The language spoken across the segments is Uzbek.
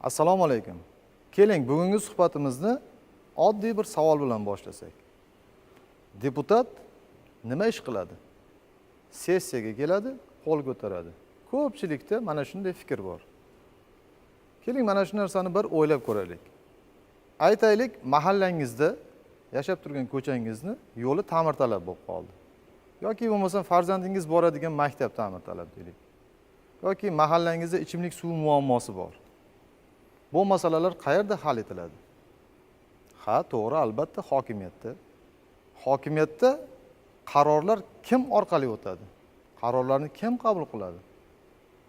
Assalomu alaykum. Keling, bugungi suhbatimizni oddiy bir savol bilan boshlasak. Deputat nima ish qiladi? Sessiyaga keladi, qo'l ko'taradi. Ko'pchilikda mana shunday fikr bor. Keling, mana shu narsani bir o'ylab ko'raylik. Aytaylik, mahallangizda yashab turgan ko'changizni yo'li ta'mirtalab bo'lib qoldi. Yoki bo'lmasa farzandingiz boradigan maktab ta'mirtalab deylik. Yoki mahallangizda ichimlik suvi muammosi bor. Bu masalalar qayerda hal etiladi? Ha, to'g'ri, albatta hokimiyatda. Hokimiyatda qarorlar kim orqali o'tadi? Qarorlarni kim qabul qiladi?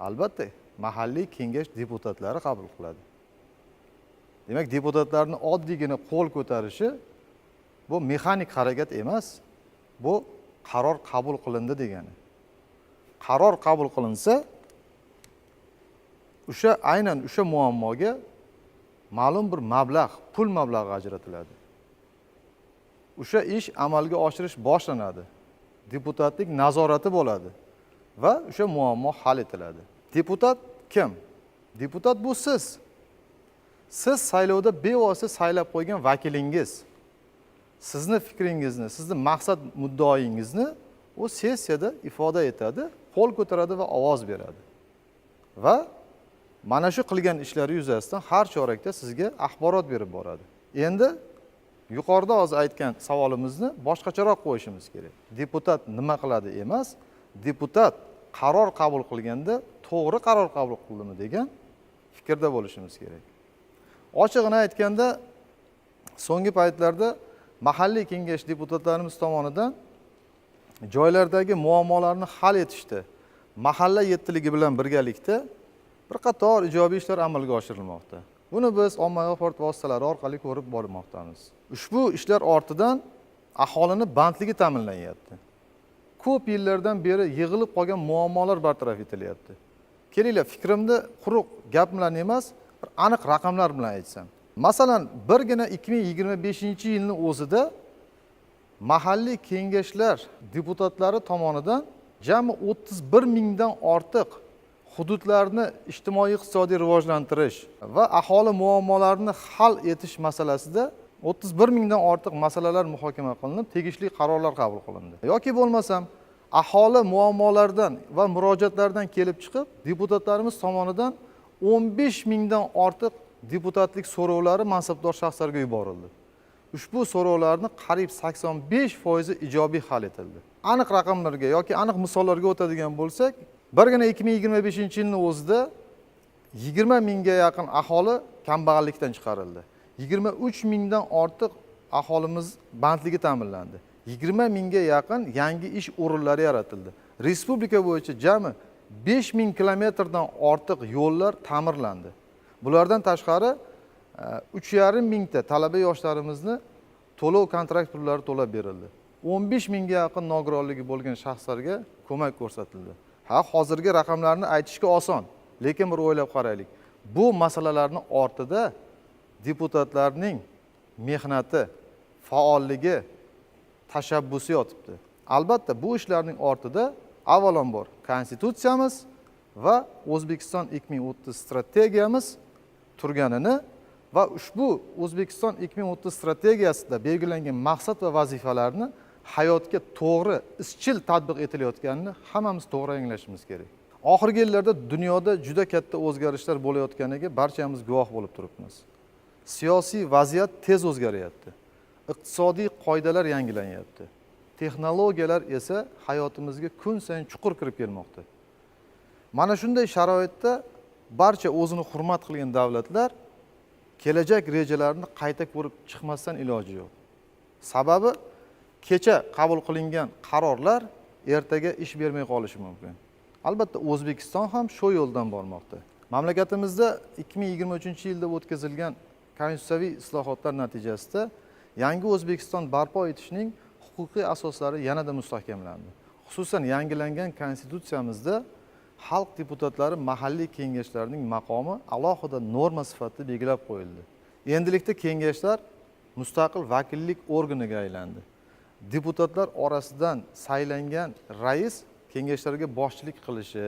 Albatta, mahalliy kengash deputatlari qabul qiladi. Demak, deputatlarning oddiygina qo'l ko'tarishi bu mexanik harakat emas. Bu qaror qabul qilindi degani. Qaror qabul qilinsa, aynan o'sha muammoga ma'lum bir mablag', pul mablag'i ajratiladi. O'sha ish amalga oshirish boshlanadi. Deputatlik nazorati bo'ladi va o'sha muammo hal etiladi. Deputat kim? Deputat bu siz. Siz saylovda bevosita saylab qo'ygan vakilingiz. Sizni fikringizni, sizni maqsad muddaoyingizni u sessiyada ifoda etadi, qo'l ko'taradi va ovoz beradi. Va mana shu qilgan ishlari yuzasidan har chorakda sizga axborot berib boradi. Endi yuqorida hozir aytgan savolimizni boshqacharoq qo'yishimiz kerak. Deputat nima qiladi emas, deputat qaror qabul qilganda to'g'ri qaror qabul qildimi degan fikrda bo'lishimiz kerak. Ochig'ini aytganda, so'nggi paytlarda mahalliy kengash deputatlarimiz tomonidan joylardagi muammolarni hal etishda mahalla yettiligi bilan birgalikda bir qator ijobiy ishlar amalga oshirilmoqda. Buni biz ommaviy axborot vositalari orqali ko'rib bormoqdamiz. Ushbu ishlar ortidan aholini bandligi ta'minlanyapti. Ko'p yillardan beri yig'ilib qolgan muammolar bartaraf etilyapti. Kelinglar, fikrimni quruq gap bilan emas, bir aniq raqamlar bilan aytsam. Masalan, birgina 2025-yilning o'zida mahalliy kengashlar deputatlari tomonidan jami 31 mingdan ortiq hududlarni ijtimoiy-iqtisodiy rivojlantirish va aholi muammolarini hal etish masalasida 31 mingdan ortiq masalalar muhokama qilinib, tegishli qarorlar qabul qilindi. Yoki bo'lmasam, aholi muammolaridan va murojaatlardan kelib chiqib, deputatlarimiz tomonidan 15 mingdan ortiq deputatlik so'rovlari mansabdor shaxslarga yuborildi. Ushbu so'rovlarni qariyb 85% ijobiy hal etildi. Aniq raqamlarga yoki aniq misollarga o'tadigan bo'lsak, birgina 2025-yilning o'zida 20 mingga yaqin aholi kambag'allikdan chiqarildi. 23 mingdan ortiq aholimiz bandligi ta'minlandi. 20 mingga yaqin yangi ish o'rinlari yaratildi. Respublika bo'yicha jami 5 ming kilometrdan ortiq yo'llar ta'mirlandi. Bulardan tashqari 3,5 mingta talaba yoshlarimizni to'lov kontrakt pullari to'lab berildi. 15 mingga yaqin nogironligi bo'lgan shaxslarga ko'mak ko'rsatildi. Ha, hozirgi raqamlarni aytishga oson, lekin bir o'ylab qaraylik. Bu masalalarning ortida deputatlarning mehnati, faolligi, tashabbusi yotibdi. Albatta, bu ishlarning ortida avvalambor konstitutsiyamiz va O'zbekiston 2030 strategiyamiz turganini va ushbu O'zbekiston 2030 strategiyasida belgilangan maqsad va vazifalarni hayotga to'g'ri, izchil tatbiq etilayotganini hammamiz to'g'ri anglashimiz kerak. Oxirgi yillarda dunyoda juda katta o'zgarishlar bo'layotganiga barchamiz guvoh bo'lib turibmiz. Siyosiy vaziyat tez o'zgaryapti. Iqtisodiy qoidalar yangilanyapti. Texnologiyalar esa hayotimizga kun sayin chuqur kirib kelmoqda. Mana shunday sharoitda barcha o'zini hurmat qilgan davlatlar kelajak rejalarini qayta ko'rib chiqmasdan iloji yo'q. Sababi kecha qabul qilingan qarorlar ertaga ish bermay qolishi mumkin. Albatta, O'zbekiston ham shu yo'ldan bormoqda. Mamlakatimizda 2023-yilda o'tkazilgan konstitutsiyaviy islohotlar natijasida yangi O'zbekiston barpo etishning huquqiy asoslari yanada mustahkamlandi. Xususan, yangilangan konstitutsiyamizda xalq deputatlari mahalliy kengashlarning maqomi alohida norma sifatida belgilab qo'yildi. Endilikda kengashlar mustaqil vakillik organiga aylandi. Deputatlar orasidan saylangan rais kengashlarga boshchilik qilishi,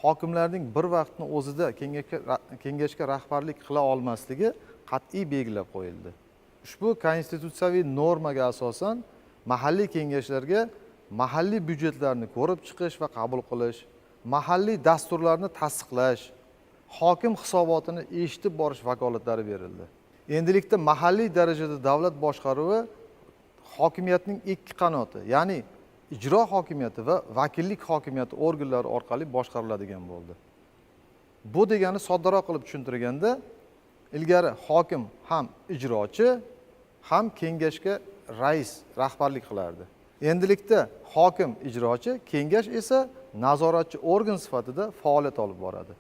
hokimlarning bir vaqtni o'zida kengashga rahbarlik qila olmasligi qat'iy belgilab qo'yildi. Ushbu konstitutsiyaviy normaga asosan mahalliy kengashlarga mahalliy byudjetlarni ko'rib chiqish va qabul qilish, mahalliy dasturlarni tasdiqlash, hokim hisobotini eshitib borish vakolatlari berildi. Endilikda mahalliy darajada davlat boshqaruvi hokimiyatning ikki qanoti, ya'ni ijro hokimiyati va vakillik hokimiyati organlari orqali boshqariladigan bo'ldi. Bu degani soddaroq qilib tushuntirganda, ilgari hokim ham ijrochi, ham kengashga rais rahbarlik qilardi. Endilikda hokim ijrochi, kengash esa nazoratchi organ sifatida faoliyat olib boradi.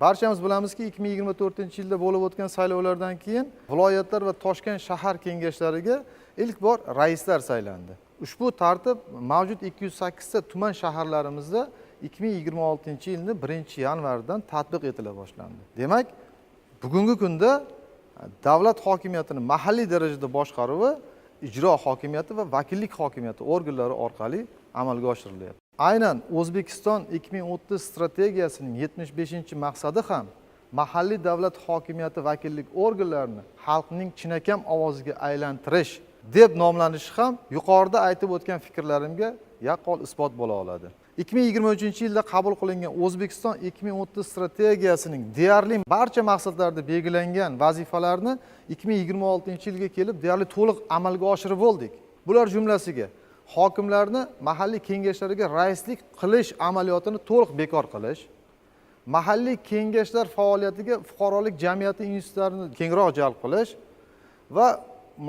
Barchamiz bilamizki, 2024-yilda bo'lib o'tgan saylovlardan keyin viloyatlar va Toshkent shahar kengashlariga ilk bor raislar saylandi. Ushbu tartib mavjud 208 ta tuman shaharlarimizda 2026-yilning 1-yanvaridan tatbiq etila boshlandi. Demak, bugungi kunda davlat hokimiyatini mahalliy darajada boshqaruvi ijro hokimiyati va vakillik hokimiyati organlari orqali amalga oshirilyapti. Aynan O'zbekiston 2030 strategiyasining 75-maqsadi ham mahalliy davlat hokimiyati vakillik organlarini xalqning chinakam ovoziga aylantirish deb nomlanishi ham yuqorida aytib o'tgan fikrlarimga yaqqol isbot bo'la oladi. 2023-yilda qabul qilingan O'zbekiston 2030 strategiyasining deyarli barcha maqsadlarda belgilangan vazifalarni 2026-yilga kelib deyarli to'liq amalga oshirib bo'ldik. Bular jumlasiga hokimlarni mahalliy kengashlariga raislik qilish amaliyotini to'liq bekor qilish, mahalliy kengashlar faoliyatiga fuqarolik jamiyati institutlarini kengroq jalb qilish va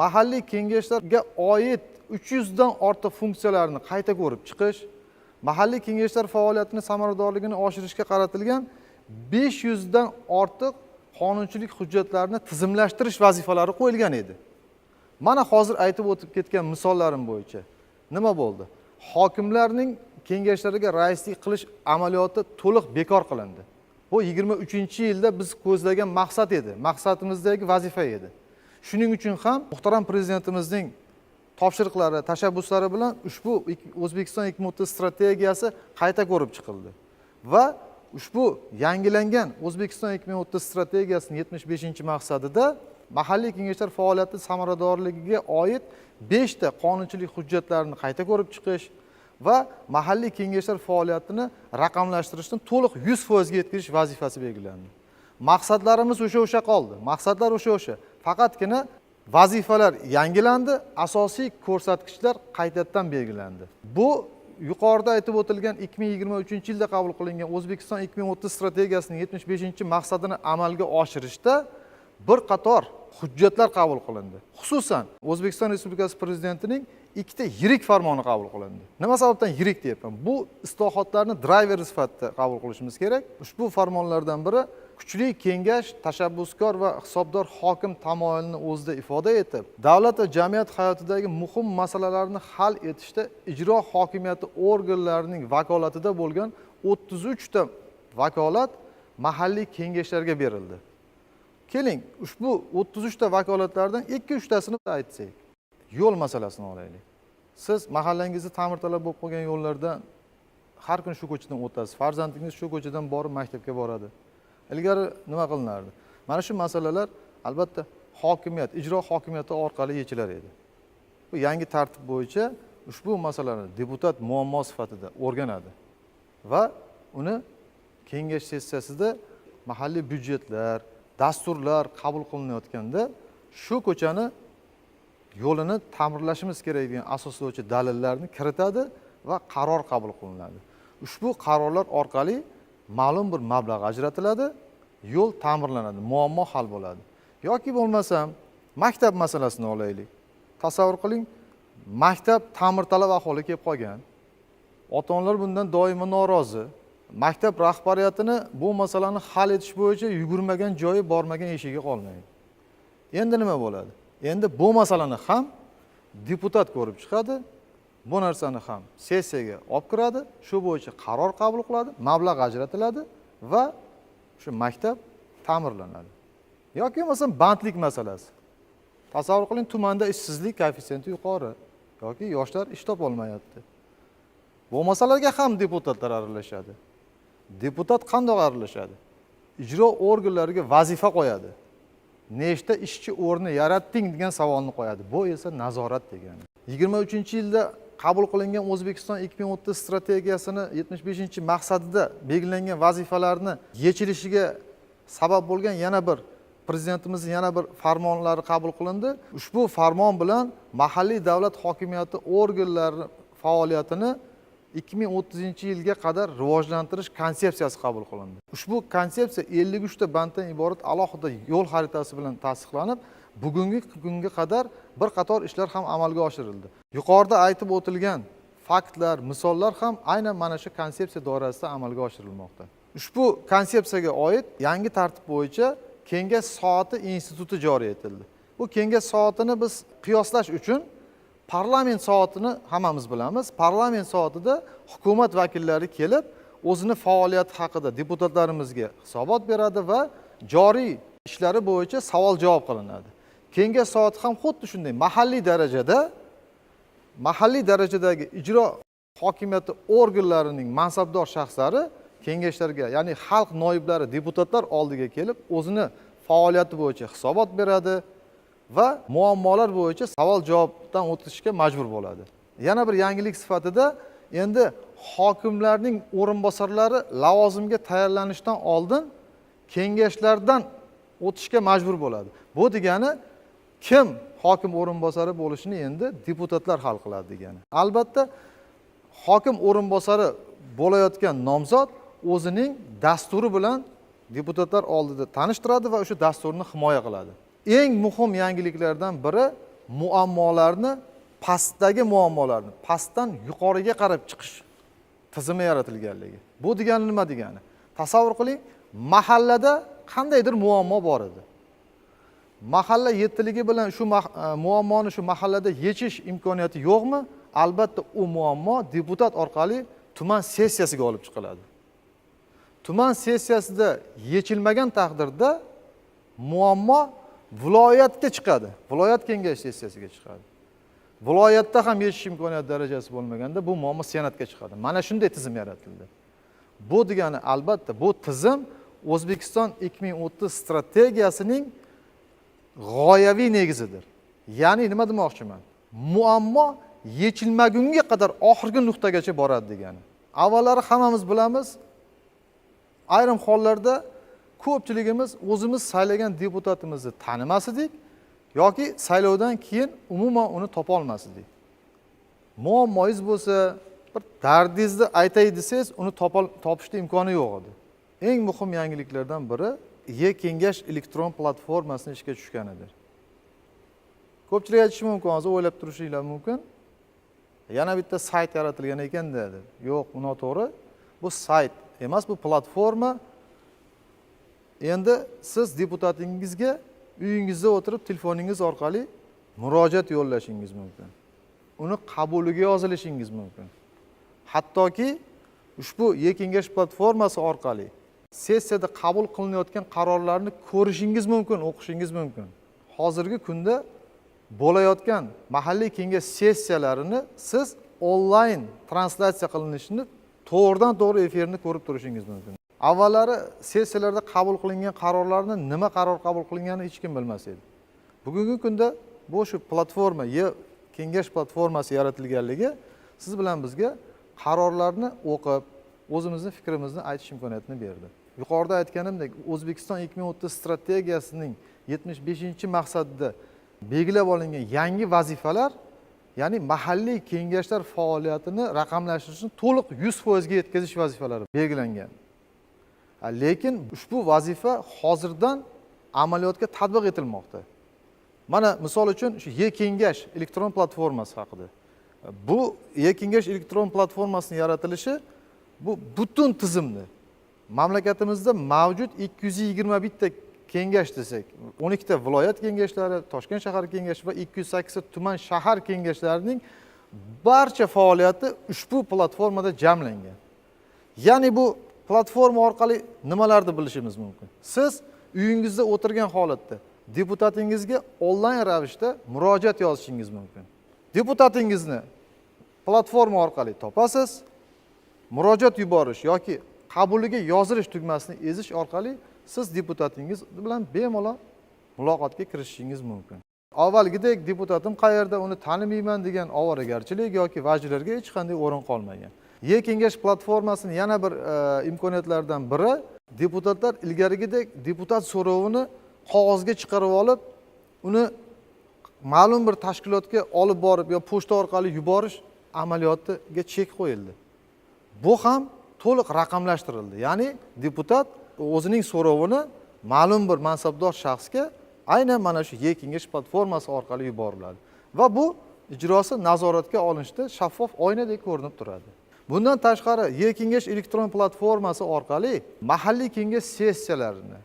mahalliy kengashlarga oid 300 dan ortiq funksiyalarni qayta ko'rib chiqish, mahalliy kengashlar faoliyatini samaradorligini oshirishga qaratilgan 500 dan ortiq qonunchilik hujjatlarini tizimlashtirish vazifalari qo'yilgan edi. Mana hozir aytib o'tib ketgan misollarim bo'yicha nima bo'ldi? Hokimlarning kengashlariga raislik qilish amaliyoti to'liq bekor qilindi. Bu 23-yilda biz ko'zlagan maqsad edi, maqsadimizdagi vazifa edi. Shuning uchun ham muhtaram prezidentimizning topshiriqlari, tashabbuslari bilan ushbu O'zbekiston 2030 strategiyasi qayta ko'rib chiqildi va ushbu yangilangan O'zbekiston 2030 strategiyasining 75-maqsadida mahalliy kengashlar faoliyati samaradorligiga oid 5 ta qonunchilik hujjatlarini qayta ko'rib chiqish va mahalliy kengashlar faoliyatini raqamlashtirishni to'liq 100% ga yetkazish vazifasi belgilandi. Maqsadlarimiz o'sha qoldi. Maqsadlar o'sha. Faqatgina vazifalar yangilandi, asosiy ko'rsatkichlar qaytadan belgilandi. Bu yuqorida aytib o'tilgan 2023-yilda qabul qilingan O'zbekiston 2030 strategiyasining 75-maqsadini amalga oshirishda bir qator hujjatlar qabul qilindi. Xususan, O'zbekiston Respublikasi prezidentining ikkita yirik farmoni qabul qilindi. Nima sababdan yirik deyapman? Bu islohotlarni drayveri sifatida qabul qilishimiz kerak. Ushbu farmonlardan biri kuchli kengash, tashabbuskor va hisobdor hokim tamoyilini o'zida ifoda etib, davlat va jamiyat hayotidagi muhim masalalarni hal etishda ijro hokimiyati organlarining vakolatida bo'lgan 33 ta vakolat mahalliy kengashlarga berildi. Keling, ushbu 33 ta vakolatlardan 2-3 tasini aytsak. Yo'l masalasini olaylik. Siz mahallangizda ta'mirtalab bo'lib qolgan yo'llardan har kun shu ko'chadan o'tasiz. Farzandingiz shu ko'chadan borib maktabga boradi. Ilgari nima qilinardi? Mana shu masalalar albatta hokimiyat, ijro hokimiyati orqali yechilar edi. Bu yangi tartib bo'yicha ushbu masalalarni deputat muammo sifatida o'rganadi va uni kengash sessiyasida mahalliy byudjetlar, dasturlar qabul qilinayotganda shu ko'chani yo'lini ta'mirlashimiz kerak degan asoslovchi dalillarni kiritadi va qaror qabul qilinadi. Ushbu qarorlar orqali ma'lum bir mablag' ajratiladi, yo'l ta'mirlanadi, muammo hal bo'ladi. Yoki bo'lmasam, maktab masalasini olaylik. Tasavvur qiling, maktab ta'mirtalab aholi kelib qolgan. Ota-onalar bundan doimo norozi. Maktab rahbariyatini bu masalani hal etish bo'yicha yugurmagan joyi, bormagan eshigi qolmaydi. Endi nima bo'ladi? Endi bu masalani ham deputat ko'rib chiqadi, bu narsani ham sessiyaga olib kiradi, shu bo'yicha qaror qabul qiladi, mablag' ajratiladi va shu maktab ta'mirlanadi. Yoki bo'lmasa bandlik masalasi. Tasavvur qiling, tumanda ishsizlik koeffitsiyenti yuqori yoki yoshlar ish topa olmayapti. Bu masalaga ham deputatlar aralashadi. Deputat qanday aralashadi? Ijro organlariga vazifa qo'yadi. Nechta ishchi o'rni yaratding degan savolni qo'yadi. Bu esa nazorat degani. 23-yilda qabul qilingan O'zbekiston 2030 strategiyasini 75-maqsadida belgilangan vazifalarni yechilishiga sabab bo'lgan yana bir Prezidentimizning yana bir farmonlari qabul qilindi. Ushbu farmon bilan mahalliy davlat hokimiyati organlari faoliyatini 2030-yilga qadar rivojlantirish konsepsiyasi qabul qilindi. Ushbu konsepsiya 53 ta banddan iborat alohida yo'l xaritasi bilan tasdiqlanib, bugungi kunga qadar bir qator ishlar ham amalga oshirildi. Yuqorida aytib o'tilgan faktlar, misollar ham aynan mana shu konsepsiya doirasida amalga oshirilmoqda. Ushbu konsepsiyaga oid yangi tartib bo'yicha Kengash soati instituti joriy etildi. Bu kengash soatini biz qiyoslash uchun parlament soatini hammamiz bilamiz. Parlament soatida hukumat vakillari kelib, o'zini faoliyati haqida deputatlarimizga hisobot beradi va joriy ishlari bo'yicha savol-javob qilinadi. Kengash soati ham xuddi shunday mahalliy darajadagi ijro hokimiyati organlarining mansabdor shaxslari kengashlarga, ya'ni xalq noiblari, deputatlar oldiga kelib, o'zini faoliyati bo'yicha hisobot beradi va muammolar bo'yicha savol-javobdan o'tishga majbur bo'ladi. Yana bir yangilik sifatida endi hokimlarning o'rinbosarlari lavozimga tayyorlanishdan oldin kengashlardan o'tishga majbur bo'ladi. Bu degani kim hokim o'rinbosari bo'lishini endi deputatlar hal qiladi degani. Albatta, hokim o'rinbosari bo'layotgan nomzod o'zining dasturi bilan deputatlar oldida tanishtiradi va o'sha dasturni himoya qiladi. Eng muhim yangiliklardan biri muammolarni, pastdagi muammolarni pastdan yuqoriga qarab chiqish tizimi yaratilganligi. Bu degani nima degani? Tasavvur qiling, mahallada qandaydir muammo bor edi. Mahalla yettiligi bilan shu muammoni shu mahallada yechish imkoniyati yo'qmi? Albatta, u muammo deputat orqali tuman sessiyasiga olib chiqiladi. Tuman sessiyasida yechilmagan taqdirda muammo viloyatga chiqadi. Viloyat kengash sessiyasiga chiqadi. Viloyatda ham yechish imkoniyati darajasi bo'lmaganda bu muammo senatga chiqadi. Mana shunday tizim yaratildi. Bu degani albatta bu tizim O'zbekiston 2030 strategiyasining g'oyaviy negizidir. Ya'ni nima demoqchiman? Muammo yechilmagunga qadar oxirgi nuqtagacha boradi degani. Avvallari hammamiz bilamiz, ayrim hollarda ko'pchiligimiz o'zimiz saylagan deputatimizni tanimas edik yoki saylovdan keyin umuman uni topa olmas edik. Muammoingiz bo'lsa, bir dardingizni aytay desangiz, uni topishda imkoni yo'q edi. Eng muhim yangiliklardan biri E-kengash elektron platformasini ishga tushganidir. Ko'pchilik aytishi mumkin, hozir o'ylab turishinglar mumkin. Yana bitta sayt yaratilgan ekan dedi. Yo'q, bu noto'g'ri. Bu sayt emas, bu platforma. Endi siz deputatingizga uyingizda o'tirib telefoningiz orqali murojaat yo'llashingiz mumkin. Uni qabuliga yozilishingiz mumkin. Hattoki ushbu E-kengash platformasi orqali sessiyada qabul qilinayotgan qarorlarni ko'rishingiz mumkin, o'qishingiz mumkin. Hozirgi kunda bo'layotgan mahalliy kengash sessiyalarini siz onlayn translyatsiya qilinishini to'g'ridan-to'g'ri efirini ko'rib turishingiz mumkin. Avvallari sessiyalarda qabul qilingan qarorlarni nima qaror qabul qilinganini hech kim bilmas edi. Bugungi kunda bu shu platforma, kengash platformasi yaratilganligi siz bilan bizga qarorlarni o'qib, o'zimizning fikrimizni aytish imkoniyatini berdi. Yuqorida aytganimdek, O'zbekiston 2030 strategiyasining 75-maqsadida belgilab olingan yangi vazifalar, ya'ni mahalliy kengashlar faoliyatini raqamlashtirishni to'liq 100% ga yetkazish vazifalari belgilangan. Lekin ushbu vazifa hozirdan amaliyotga tatbiq etilmoqda. Mana misol uchun shu E-kengash elektron platformasi haqida. Bu E-kengash elektron platformasining yaratilishi bu butun tizimni mamlakatimizda mavjud 221 ta kengash desak, 12 ta viloyat kengashlari, Toshkent shahar kengashi va 208 ta tuman shahar kengashlarining barcha faoliyati ushbu platformada jamlangan. Ya'ni bu platforma orqali nimalarni bilishimiz mumkin? Siz uyingizda o'tirgan holatda deputatingizga onlayn ravishda murojaat yozishingiz mumkin. Deputatingizni platforma orqali topasiz, murojaat yuborish yoki qabuliga yozilish tugmasini ezish orqali siz deputatingiz bilan bemalol muloqotga kirishishingiz mumkin. Avvalgidek deputatim qayerda, uni tanimayman degan ovoragarchilik yoki vajlarga hech qanday o'rin qolmagan. E-kengash platformasining yana bir imkoniyatlaridan biri, deputatlar ilgarigidek deputat so'rovini qog'ozga chiqarib olib, uni ma'lum bir tashkilotga olib borib yo pochta orqali yuborish amaliyotiga chek qo'yildi. Bu ham to'liq raqamlashtirildi. Ya'ni deputat o'zining so'rovini ma'lum bir mansabdor shaxsga aynan mana shu E-kengash platformasi orqali yuboriladi va bu ijrosi nazoratga olinishda shaffof oynadek ko'rinib turadi. Bundan tashqari E-kengash elektron platformasi orqali mahalliy kengash sessiyalarini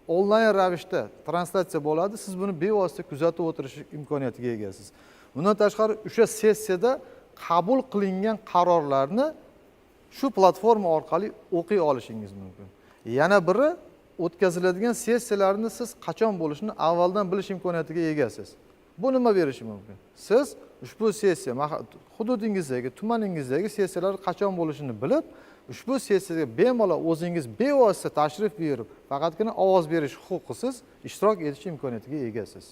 onlayn ravishda translyatsiya bo'ladi. Siz buni bevosita kuzatib o'tirish imkoniyatiga egasiz. Bundan tashqari o'sha sessiyada qabul qilingan qarorlarni shu platforma orqali o'qiy olishingiz mumkin. Yana biri, o'tkaziladigan sessiyalarni siz qachon bo'lishini avvaldan bilish imkoniyatiga egasiz. Bu nima berishi mumkin? Siz ushbu sessiya hududingizdagi, tumaningizdagi sessiyalar qachon bo'lishini bilib, ushbu sessiyaga bemalol o'zingiz bevosita tashrif buyurib, faqatgina ovoz berish huquqisiz ishtirok etish imkoniyatiga egasiz.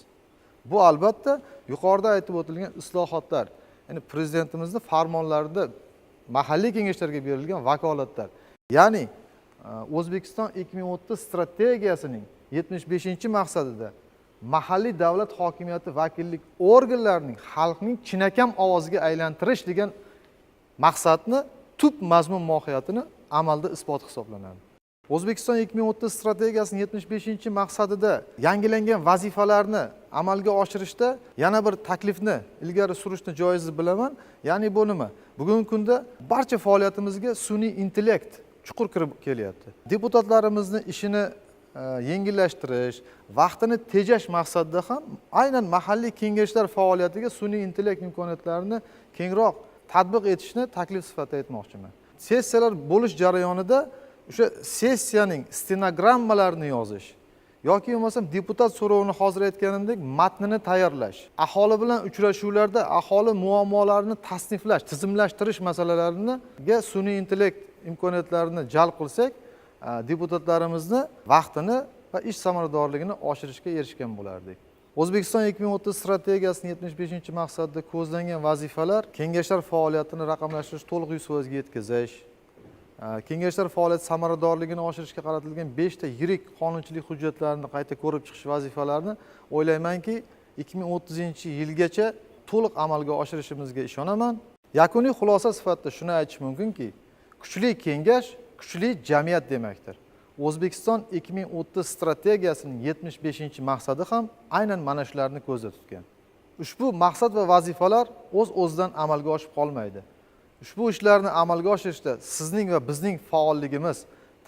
Bu albatta yuqorida aytib o'tilgan islohotlar, ya'ni prezidentimizning farmonlarida mahalliy kengashlarga berilgan vakolatlar. Ya'ni O'zbekiston 2030 strategiyasining 75-maqsadida mahalliy davlat hokimiyati vakillik organlarining xalqning chinakam ovoziga aylantirish degan maqsadni tub mazmun mohiyatini amalda isbot hisoblanadi. O'zbekiston 2030 strategiyasining 75-maqsadida yangilangan vazifalarni amalga oshirishda yana bir taklifni ilgari surishni joiz bilaman. Ya'ni bu nima? Bugungi kunda barcha faoliyatimizga sun'iy intellekt chuqur kirib kelyapti. Deputatlarimizni ishini yengillashtirish, vaqtini tejash maqsadida ham aynan mahalliy kengashlar faoliyatiga sun'iy intellekt imkoniyatlarini kengroq tatbiq etishni taklif sifatida aytmoqchiman. Sessiyalar bo'lish jarayonida o'sha sessiyaning stenogrammalarini yozish yoki bo'lmasam deputat so'rovini hozir aytganimdek matnini tayyorlash, aholi bilan uchrashuvlarda aholi muammolarini tasniflash, tizimlashtirish masalalariga sun'iy intellekt imkoniyatlarini jalb qilsak, deputatlarimizni vaqtini va ish samaradorligini oshirishga erishgan bo'lardik. O'zbekiston 2030 strategiyasining 75-maqsadida ko'zlangan vazifalar kengashlar faoliyatini raqamlashtirish, to'liq yuz foizga yetkazish, kengashlar faoliyati samaradorligini oshirishga qaratilgan 5 ta yirik qonunchilik hujjatlarini qayta ko'rib chiqish vazifalarini o'ylaymanki 2030-yilgacha to'liq amalga oshirishimizga ishonaman. Yakuniy xulosa sifatida shuni aytish mumkinki, kuchli kengash kuchli jamiyat demakdir. O'zbekiston 2030 strategiyasining 75-maqsadi ham aynan mana shularni ko'zda tutgan. Ushbu maqsad va vazifalar o'z-o'zidan amalga oshib qolmaydi. Ushbu ishlarni amalga oshirishda sizning va bizning faolligimiz,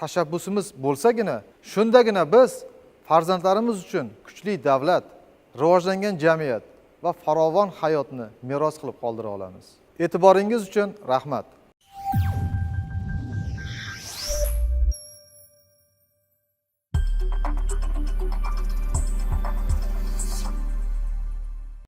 tashabbusimiz bo'lsagina, shundagina biz farzandlarimiz uchun kuchli davlat, rivojlangan jamiyat va farovon hayotni meros qilib qoldira olamiz. E'tiboringiz uchun rahmat.